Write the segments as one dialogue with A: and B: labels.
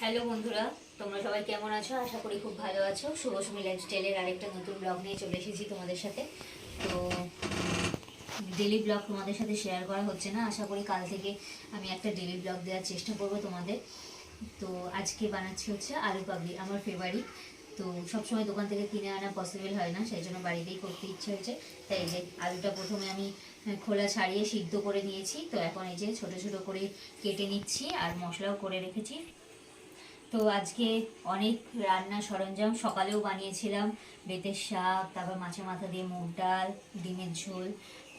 A: Hello বন্ধুরা, তোমরা সবাই কেমন আছো? আশা করি খুব ভালো আছো। শুভসমী লাইফস্টাইলের আরেকটা নতুন ব্লগ নিয়ে চলে এসেছি তোমাদের সাথে। তো ডেলি ব্লগ তোমাদের সাথে শেয়ার করা হচ্ছে না, আশা করি কাল থেকে আমি একটা ডেলি ব্লগ দেওয়ার চেষ্টা করব তোমাদের। তো আজকে বানাচ্ছি হচ্ছে আলু কাবলি, আমার ফেভারিট। তো সবসময় দোকান থেকে কিনে আনা পসিবল হয় না, সেই জন্য বাড়িতেই করতে ইচ্ছে হয়েছে। তাই এই যে আলুটা প্রথমে আমি খোলা ছাড়িয়ে সিদ্ধ করে নিয়েছি। তো এখন এই যে ছোটো ছোটো করে কেটে নিচ্ছি আর মশলাও করে রেখেছি। তো আজকে অনেক রান্না সরঞ্জাম সকালেও বানিয়েছিলাম, বেতের শাক, তারপর মাছের মাথা দিয়ে মুগ ডাল, ডিমের ঝোল,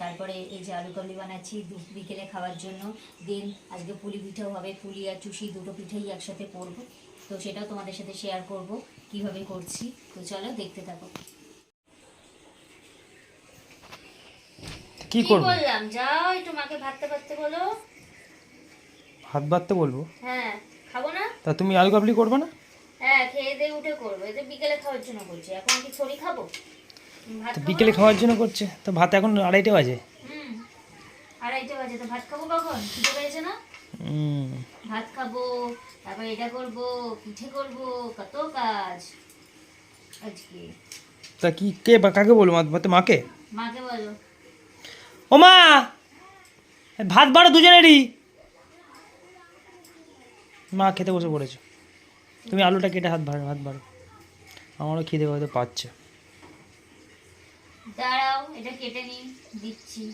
A: তারপরে এই যে আলু কাবলি বানাচ্ছি বিকেলে খাওয়ার জন্য। দেন আজকে পুলি পিঠাও হবে, পুলি আর চুষি দুটো পিঠাই একসাথে করবো। তো সেটাও তোমাদের সাথে শেয়ার করব কিভাবে করছি। তো চলো দেখতে থাকো।
B: কি করব?
A: বললাম যাও একটু মাকে ভাততে ভাততে বলো।
B: ভাত বাড়তে বলবো?
A: হ্যাঁ, খাবো না?
B: তা তুমি আলু কাবলি করবে না?
A: হ্যাঁ, খেয়ে দিয়ে উঠে করবো। এতে বিকেলে খাওয়ার জন্য করছি, এখন কি ছড়ি খাবো? ভাত
B: তো
A: খাবো
B: বিকেলে
A: না?
B: খাওয়ার জন্য করছে, তো ভাত এখন 2:30 বাজে।
A: হুম, 2:30 বাজে, তো ভাত খাবো কখন? খিদে পেয়েছে না? ভাত খাবো, তারপর এটা করবো, পিঠে করবো, কত কাজ আজকে।
B: তা কি কে বা কাকে বলবো? মাকে?
A: মাকে বলো।
B: ও মা, ভাত বাড়ো দুজনেরই। মা খেতে বসে পড়েছে, তুমি আলুটা কেটে ভাত বাড়ো। আমারও খিদে হয়তো পাচ্ছে।
A: দাঁড়াও, এটা কেটে নিই, দিচ্ছি।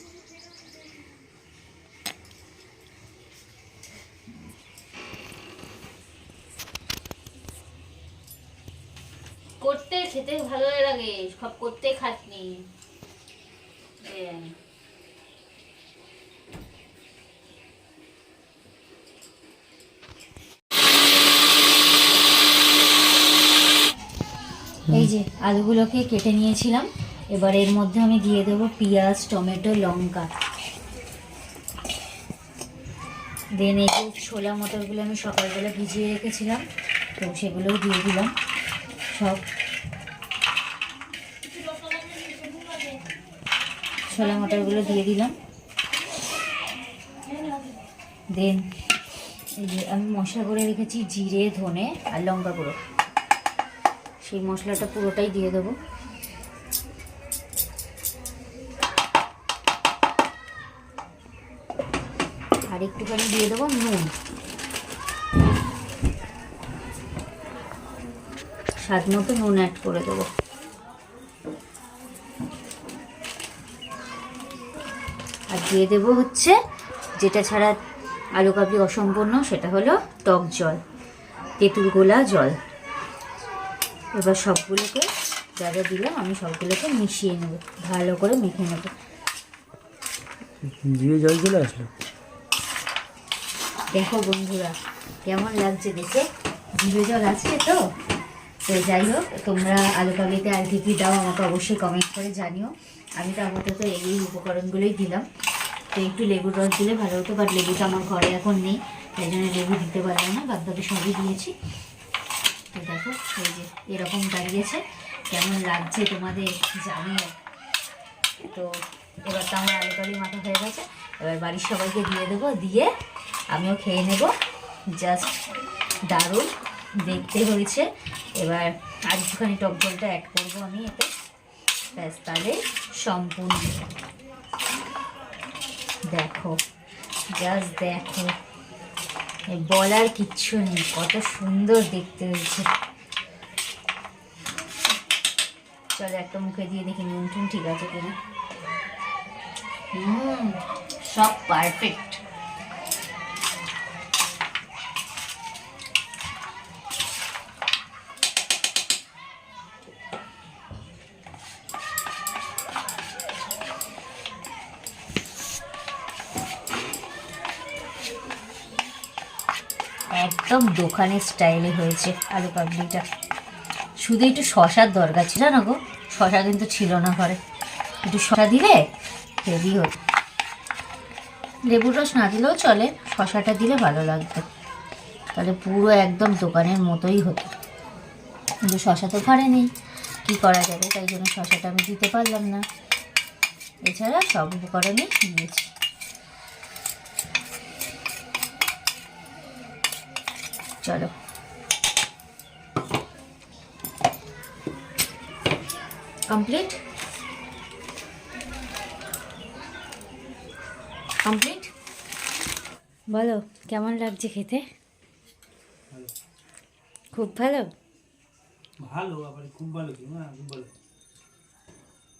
A: করতে খেতে ভালো লাগে, সব করতে খাটনি। এই যে আলুগুলোকে কেটে নিয়েছিলাম, এবার এর মধ্যে আমি দিয়ে দেবো পেঁয়াজ, টমেটো, লঙ্কা। দেন এই যে ছোলা মটরগুলো আমি সকালবেলা ভিজিয়ে রেখেছিলাম, তো সেগুলোও দিয়ে দিলাম সব। ছোলা মটরগুলো দিয়ে দিলাম। দেন এই যে আমি মশলা করে রেখেছি জিরে, ধনে আর লঙ্কা গুঁড়ো, সেই মশলাটা পুরোটাই দিয়ে দেবো। আর একটুখানি দিয়ে দেবো নুন, স্বাদ মতো নুন অ্যাড করে দেবো। আর দিয়ে দেবো হচ্ছে যেটা ছাড়া আলু কাবলি অসম্পূর্ণ, সেটা হলো টক জল, তেঁতুল গোলা জল। এবার সবগুলোকে যা যা দিলাম আমি সবগুলোকে মিশিয়ে নেব, ভালো করে মেখে নেব।
B: জিভে জল চলে আসলো।
A: দেখো বন্ধুরা কেমন লাগছে দেখে, জিভে জল আসছে তো। তো যাই হোক, তোমরা আলু কাবলিতে আর কি দাও আমাকে অবশ্যই কমেন্ট করে জানিও। আমি তো আপাতত এই উপকরণগুলোই দিলাম। তো একটু লেবুর রস দিলে ভালো হতো, বাট লেবুটা আমার ঘরে এখন নেই, তাই জন্য লেবু দিতে পারলাম না, বাদ বাকি সবই দিয়েছি। তো দেখো এই যে এরকম দাঁড়িয়েছে, কেমন লাগছে তোমাদের জানিও। তো এবার তো আমার আলু কাবলি মাখা হয়ে গেছে, এবার বাড়ির সবাইকে দিয়ে দেবো, দিয়ে আমিও খেয়ে নেব। জাস্ট দারুণ দেখতে হয়েছে। এবার আর একটুখানি টক জলটা অ্যাড করবো আমি এতে, ব্যাস তাহলে সম্পূর্ণ। দেখো, জাস্ট দেখো, বলার কিচ্ছু নেই, কত সুন্দর দেখতে হয়েছে। চলো একটা মুখে দিয়ে দেখি নুন টুন ঠিক আছে কিনা। সব পারফেক্ট। একদম দোকানের স্টাইলে হয়েছে আলু কাবলিটা। শুধু একটু শশার দরকার ছিল না গো, শশা কিন্তু ছিল না ঘরে। একটু শশা দিলে হেভি হতো। লেবুর রস না দিলেও চলে, শশাটা দিলে ভালো লাগতো, তাহলে পুরো একদম দোকানের মতোই হতো। কিন্তু শশা তো ঘরে নেই, কী করা যাবে, তাই জন্য শশাটা আমি দিতে পারলাম না। এছাড়া সব উপকরণই দিয়েছি। চলো কমপ্লিট কমপ্লিট বলো কেমন লাগছে খেতে? খুব ভালো।
B: ভালো আবার খুব ভালো কি না, খুব ভালো।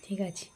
A: ঠিক আছে।